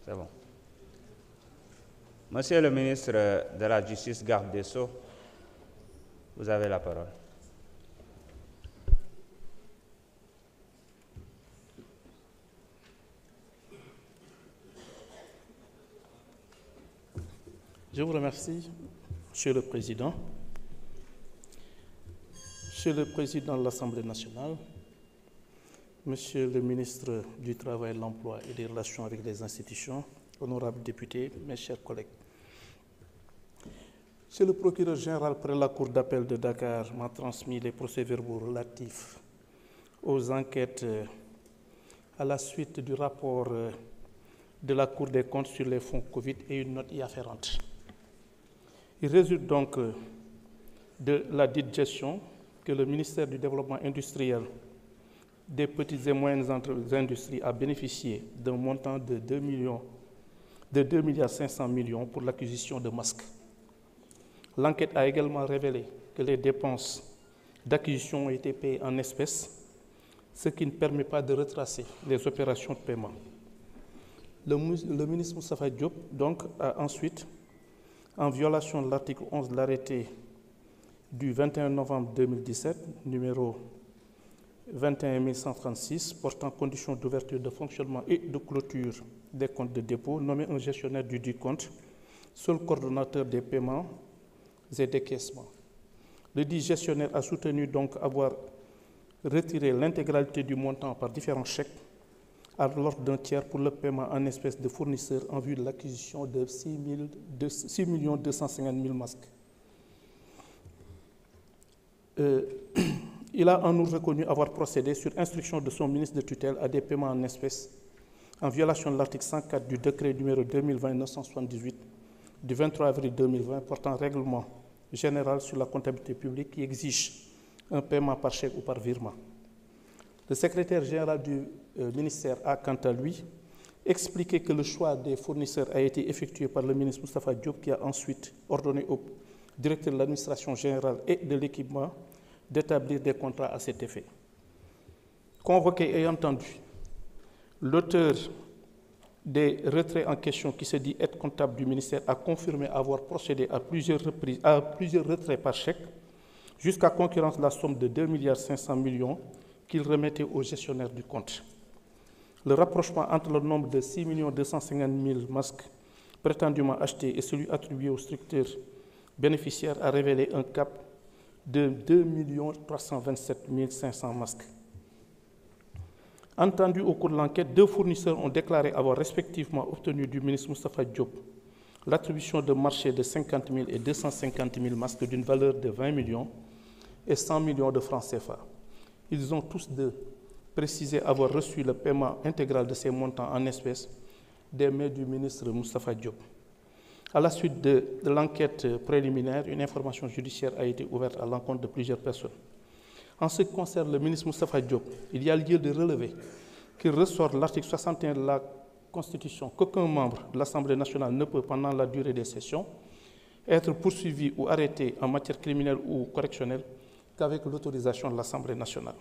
C'est bon. Monsieur le ministre de la Justice, garde des Sceaux, vous avez la parole. Je vous remercie, Monsieur le Président. Monsieur le Président de l'Assemblée nationale, Monsieur le ministre du Travail, de l'Emploi et des Relations avec les institutions, honorables députés, mes chers collègues. Monsieur le procureur général près la Cour d'appel de Dakar m'a transmis les procès-verbaux relatifs aux enquêtes à la suite du rapport de la Cour des comptes sur les fonds Covid et une note y afférente. Il résulte donc de la dite gestion que le ministère du Développement industriel, des petites et moyennes industries a bénéficié d'un montant de 2,5 milliards pour l'acquisition de masques. L'enquête a également révélé que les dépenses d'acquisition ont été payées en espèces, ce qui ne permet pas de retracer les opérations de paiement. Le ministre Moustapha Diop donc, a ensuite, en violation de l'article 11 de l'arrêté du 21 novembre 2017, numéro 21136, portant conditions d'ouverture de fonctionnement et de clôture des comptes de dépôt, nommé un gestionnaire du dit compte, seul coordonnateur des paiements et décaissements. Le dit gestionnaire a soutenu donc avoir retiré l'intégralité du montant par différents chèques à l'ordre d'un tiers pour le paiement en espèces de fournisseurs en vue de l'acquisition de 6 250 000 masques. Il a en outre reconnu avoir procédé sur instruction de son ministre de tutelle à des paiements en espèces en violation de l'article 104 du décret numéro 2020-978 du 23 avril 2020 portant règlement général sur la comptabilité publique qui exige un paiement par chèque ou par virement. Le secrétaire général du ministère a, quant à lui, expliqué que le choix des fournisseurs a été effectué par le ministre Moustapha Diop qui a ensuite ordonné au directeur de l'administration générale et de l'équipement d'établir des contrats à cet effet. Convoqué et entendu, l'auteur des retraits en question qui se dit être comptable du ministère a confirmé avoir procédé à plusieurs reprises à plusieurs retraits par chèque jusqu'à concurrence la somme de 2,5 milliards qu'il remettait au gestionnaire du compte. Le rapprochement entre le nombre de 6 250 000 masques prétendument achetés et celui attribué aux structures bénéficiaires a révélé un cap de 2 327 500 masques. Entendu au cours de l'enquête, 2 fournisseurs ont déclaré avoir respectivement obtenu du ministre Moustapha Diop l'attribution de marchés de 50 000 et 250 000 masques d'une valeur de 20 millions et 100 millions de francs CFA. Ils ont tous deux précisé avoir reçu le paiement intégral de ces montants en espèces des mains du ministre Moustapha Diop. À la suite de l'enquête préliminaire, une information judiciaire a été ouverte à l'encontre de plusieurs personnes. En ce qui concerne le ministre Moustapha Diop, il y a lieu de relever qu'il ressort de l'article 61 de la Constitution qu'aucun membre de l'Assemblée nationale ne peut, pendant la durée des sessions, être poursuivi ou arrêté en matière criminelle ou correctionnelle qu'avec l'autorisation de l'Assemblée nationale.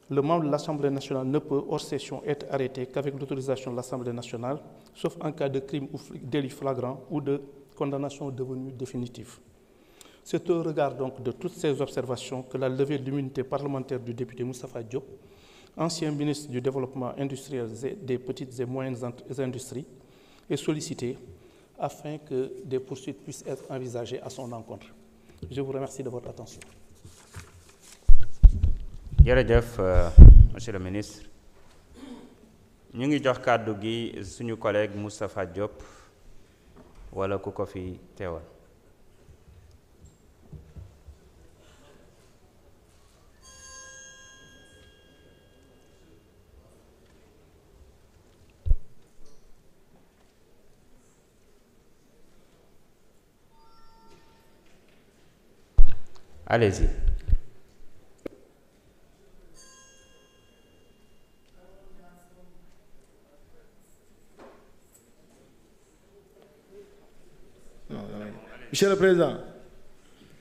Le membre de l'Assemblée nationale ne peut, hors session, être arrêté qu'avec l'autorisation de l'Assemblée nationale, sauf en cas de crime ou délit flagrant ou de condamnation devenue définitive. C'est au regard donc de toutes ces observations que la levée de l'immunité parlementaire du député Moustapha Diop, ancien ministre du Développement industriel des petites et moyennes industries, est sollicitée afin que des poursuites puissent être envisagées à son encontre. Je vous remercie de votre attention. jërëjëf monsieur le ministre ñu ngi jox kàddu gi suñu collègue Moustapha Diop wala ku ko fi teewal. Allez-y. Monsieur le Président,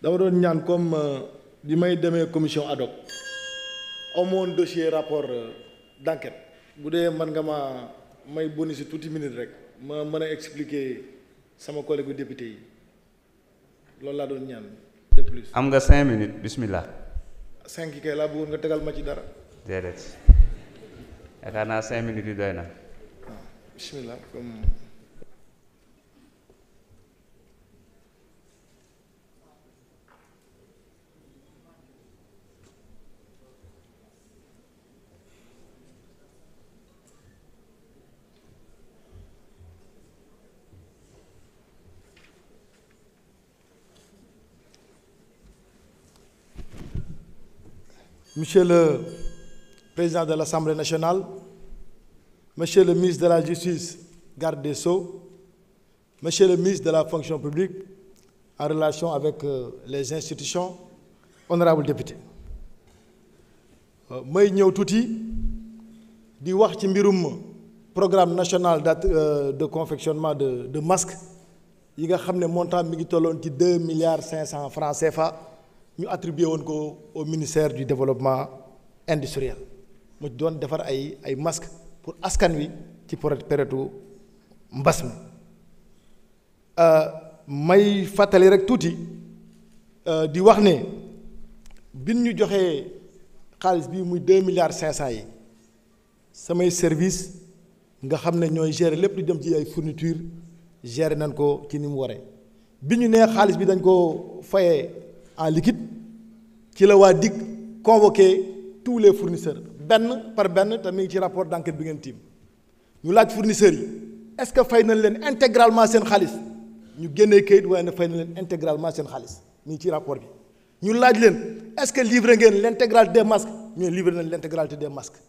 dama doon ñaan comme di may demee commission ad hoc amoon dossier rapport d'enquête bu dee mën nga ma may boni si tuuti minute rek ma mën a expliquer sama collègue député yi loolu laa doon ñaan de plus. am nga 5 minutes bismillah. 5 kay laa bëggoon nga tegal ma ci dara. déedéet yaakaar naa 5 minutes yu doy na. waaw bismillah comme. Monsieur le Président de l'Assemblée nationale, Monsieur le ministre de la Justice, garde des Sceaux, Monsieur le ministre de la fonction publique, en relation avec les institutions, honorables députés. may ñëw tuuti di wax ci mbirum programme national de confectionnement de masques yi nga xam ne montant mi ngi tolloon ci 2,5 milliards francs CFA. ñu attribué woon ko au ministère du développement industriel mu doon defar ay masques pour askan wi ci période mbas mi may fàttali rek tuuti di wax ne bin ñu joxee xaalis bi muy 2,5 milliards yi samay service nga xam ne ñooy gérer lépp lu jëm ci ay fourniture gérer nañ ko ci ni mu waree bi ñu nee xaalis bi dañ ko fayee en liquide ci la waa DIC convoqué tous les fournisseurs benn par benn te mi ngi ci rapport d'enquête bi ngeen tiim ñu laaj fournisseurs yi est-ce que fay nañ leen intégralement seen xaalis ñu génnee kayit waaye ne fay nañ leen intégralement seen xaalis mi ngi ci rapport bi ñu laaj leen est-ce que livré ngeen l'intégralité des masques ñu livré nañ l'intégralité des masques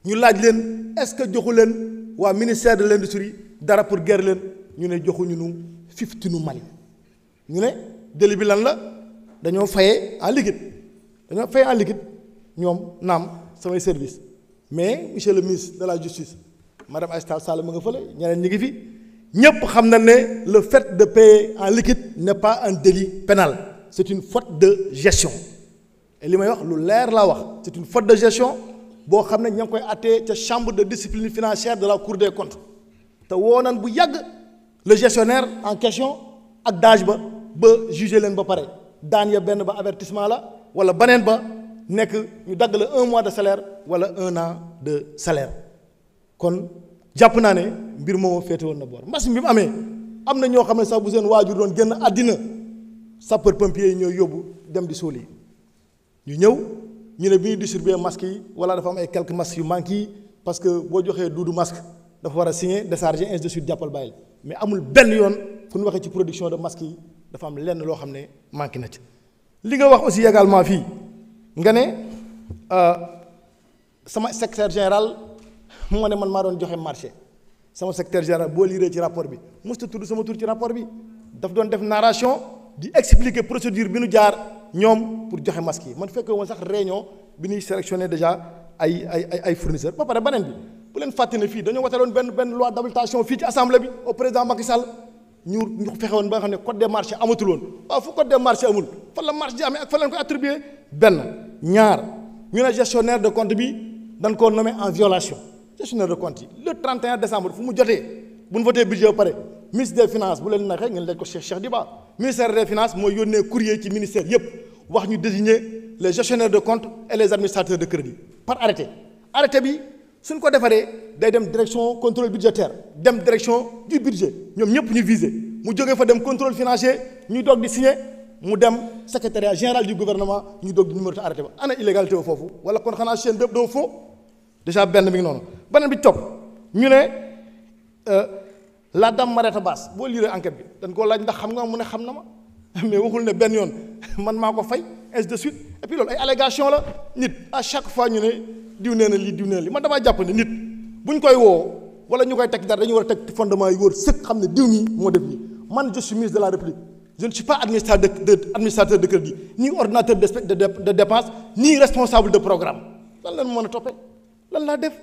ñu laaj leen est-ce que joxu leen waa ministère de l'industrie dara pour guerre leen ñu ne joxuñu nu 50 nu Mali ñu ne délit bi lan la dañoo fayee en liquide ñoom naam samay service mais monsieur le ministre de la justice madame Aïssata Tall Sall ma nga fële ñeneen ñi ngi fi ñépp xam na ne le fait de payer en liquide n'est pas un délit pénal c'est une faute de gestion et li may wax lu leer laa wax c'est une faute de gestion boo xam ne ña ngi koy attee ca chambre de discipline financière de la cour des comptes te woo nan bu yàgg le gestionnaire en question ak DAGE ba juger leen ba pare daan ya benn ba avertissement la wala baneen ba nekk ñu dagg la 1 mois de salaire wala 1 an de salaire kon jàpp naa ne mbir moomu féete woon na boor mbas mi mu amee am na ñoo xam ne sax bu seen waajur doon génn àddina sapeur pompier yi ñooy yóbbu dem di suul yi ñu ñëw ñu ne bi ñuy distribuer masques yi wala dafa am ay quelques masques yu manqué yi parce que boo joxee duudu masque dafa war a signer décharger ainsi de suite jàppal bàyyil mais amul benn yoon fu ñu waxee ci production de masques yi dafa am lenn loo xam ne manqué na ci. li nga wax aussi également fii nga ne sama secrétaire général moo ne man maa doon joxe marché sama secrétaire général boo liiree ci rapport bi mosut a tudd sama tur ci rapport bi daf doon def narration di expliquer procédure bi nu jaar ñoom pour joxe masque yi man fekkee woon sax réunion bi ñuy sélectionner déjà ay fournisseurs ba pare beneen bi bu leen fàtte ne fii dañoo wataloon benn loi d'habilitation fii ci assemblée bi au président Macky Sall ñu fexe woon ba nga xam ne code des marchés amatul woon waaw fu code des marchés amul fan la marché di amee ak fan lañ ko attribué benn ñaar ñu ne gestionnaire de compte bi dañ koo nommé en violation gestionnaire de compte yi le 31 décembre fu mu jotee bu ñu voté budget ba pare ministre des finances bu leen naxee ngeen laaj ko Cheikh Diba ministère des finances mooy yónnee courrier ci ministère yépp wax ñu désigner les gestionnaires de compte et les administrateurs de crédit par arrêté bi suñ ko defaree day dem direction contrôle budgétaire dem direction du budget ñoom ñëpp ñu visé mu jógee fa dem contrôle financier ñuy doog di signer mu dem secrétariat général du gouvernement ñu doog di numéroté arrêté ba ana illégalité wa foofu wala kon xanaa chaîne bépp doo faux déjà benn mi ngi noonu beneen bi topp ñu ne la dame Mariéta Basse boo liiree enquête bi dañ koo laaj ndax xam nga mu ne xam na ma mais waxul ne benn yoon man maa ko fay ainsi de suite et puis loolu ay allégation la nit à chaque fois ñu ne diw nee na lii diw nee na lii man damaa jàpp ne nit bu ñu koy woo wala ñu koy teg dara dañu war a teg fondement yi wóor sëkk xam ne diw mi moo def lii man je suis ministre de la République je ne suis pas administrateur de crédit ni ordinateur de dépense ni responsable de programme lan la mën a toppee lan laa def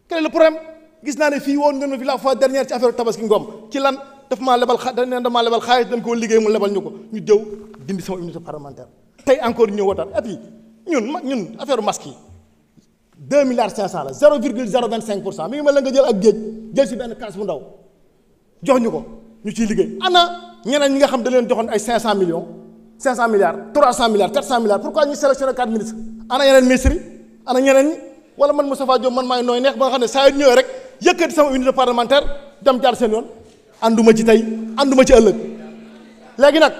quel est le problème gis naa ne fii woon nga ma fi la fois dernière ci affaire tabaski ngom ci lan daf maa lebal damaa lebal xaalis dañ koo liggéey mu lebal ñu ko ñu jëw dindi sama immunité parlementaire tey encore ñëw wataat et puis ñun affaire masque yi 2,5 milliards la 0,025% mi ngi mel la nga jël ak géej jël si benn kaas bu ndaw jox ñu ko ñu ciy liggéey. ana ñeneen ñi nga xam da leen joxoon ay 500 millions 500 milliards 300 milliards 400 milliards pourquoi ñu sélectionné 4 ministres ana yeneen ministres yi ana ñeneen ñi wala man Moustapha Diop man maay nooy neex ba nga xam ne saa yu ñëwee rek yëkkati sama unité parlementaire dem jaar seen yoon ànduma ci tey ànduma ci ëllëg. léegi nag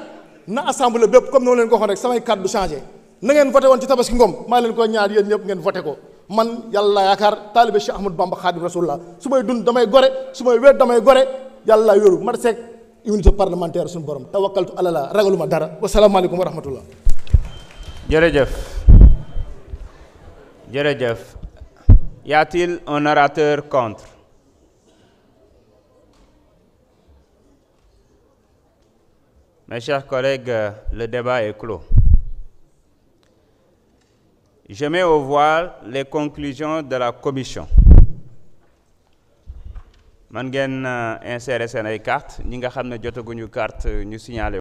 na assemblée bépp comme noonu leen ko waxoon rek samay kàddu changé na ngeen voté woon ci Tabaski Ngom maa leen ko ñaar yéen ñëpp ngeen voté ko man yàlla yaakaar taalibe Cheikh Ahmadou Bamba Khadim Rasulullah su may dund damay gore su may wéet damay gore yàlla laa yoru mat seeg unité parlementaire suñu borom tawakkaltu ala la ragaluma dara wasalaamaaleykum wa rahmatullah. Jërëjëf. Y a-t-il un orateur contre? Mes chers collègues, le débat est clos. Je mets au voie les conclusions de la commission. Man ngeen insérer seen ay carte ñi nga xam ne jotaguñu carte ñu signaler